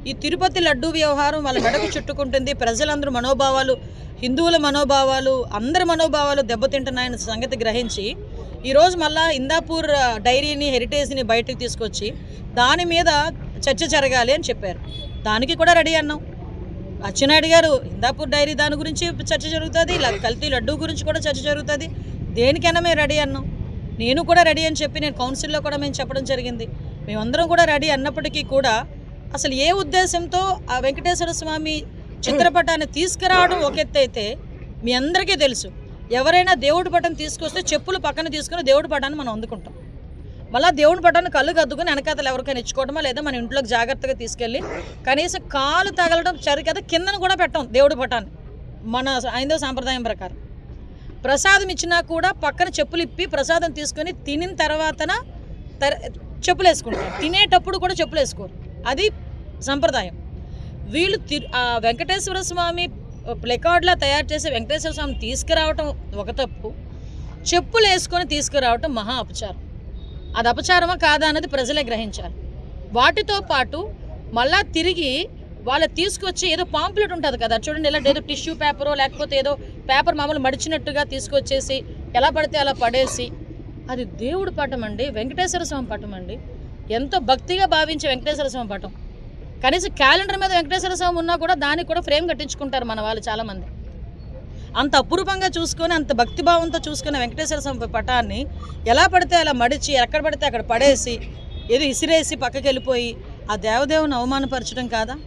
ఈ తిరుపతి లడ్డూ వ్యవహారం వాళ్ళ మెడకు చుట్టుకుంటుంది. ప్రజలందరూ మనోభావాలు, హిందువుల మనోభావాలు, అందరి మనోభావాలు దెబ్బతింటున్నాయన్న సంగతి గ్రహించి ఈరోజు మళ్ళా ఇందాపూర్ డైరీని, హెరిటేజ్ని బయటకు తీసుకొచ్చి దాని మీద చర్చ జరగాలి అని చెప్పారు. దానికి కూడా రెడీ అన్నాం. అచ్చెన్నాయుడు గారు ఇందాపూర్ డైరీ దాని గురించి చర్చ జరుగుతుంది, కల్తీ లడ్డూ గురించి కూడా చర్చ జరుగుతుంది. దేనికైనా మేము రెడీ అన్నాం. నేను కూడా రెడీ అని చెప్పి నేను కౌన్సిల్లో కూడా మేము చెప్పడం జరిగింది. మేమందరం కూడా రెడీ అన్నప్పటికీ కూడా అసలు ఏ ఉద్దేశంతో ఆ వెంకటేశ్వర స్వామి చిత్రపటాన్ని తీసుకురావడం ఒక ఎత్తు అయితే, మీ అందరికీ తెలుసు ఎవరైనా దేవుడి పటాన్ని తీసుకొస్తే చెప్పులు పక్కన తీసుకుని దేవుడి పటాన్ని మనం అందుకుంటాం. మళ్ళీ దేవుడి పటాన్ని కళ్ళు కద్దుకుని వెనకాతలు ఎవరికైనా ఇచ్చుకోవడమా, లేదా మన ఇంట్లోకి జాగ్రత్తగా తీసుకెళ్ళి కనీసం కాలు తగలడం కదా కిందను కూడా పెట్టాం దేవుడి పటాన్ని. మన హైందవ సాంప్రదాయం ప్రకారం ప్రసాదం ఇచ్చినా కూడా పక్కన చెప్పులు ఇప్పి ప్రసాదం తీసుకొని తినిన తర్వాతన చెప్పులు వేసుకుంటారు. తినేటప్పుడు కూడా చెప్పులు వేసుకోరు, అది సంప్రదాయం. వీళ్ళు వెంకటేశ్వర స్వామి ప్లెకార్డ్లా తయారు చేసి వెంకటేశ్వర స్వామిని తీసుకురావటం ఒక తప్పు, చెప్పులు వేసుకొని తీసుకురావటం మహా అపచారం. అది అపచారమా కాదా అన్నది ప్రజలే గ్రహించాలి. వాటితో పాటు మళ్ళా తిరిగి వాళ్ళు తీసుకొచ్చి ఏదో పాంప్లెట్ ఉంటుంది కదా చూడండి, ఇలా ఏదో టిష్యూ పేపరో లేకపోతే ఏదో పేపర్ మామూలు మడిచినట్టుగా తీసుకొచ్చేసి ఎలా పడితే అలా పడేసి, అది దేవుడి పటం అండి, వెంకటేశ్వర స్వామి పటం అండి, ఎంతో భక్తిగా భావించే వెంకటేశ్వర స్వామి పటం. కనీసం క్యాలెండర్ మీద వెంకటేశ్వర స్వామి ఉన్నా కూడా దానికి కూడా ఫ్రేమ్ కట్టించుకుంటారు మన వాళ్ళు చాలామంది. అంత అపురూపంగా చూసుకొని, అంత భక్తిభావంతో చూసుకునే వెంకటేశ్వర స్వామి పటాన్ని ఎలా పడితే అలా మడిచి ఎక్కడ పడితే అక్కడ పడేసి ఏదో ఇసిరేసి పక్కకి వెళ్ళిపోయి ఆ దేవదేవుని అవమానపరచడం కాదా?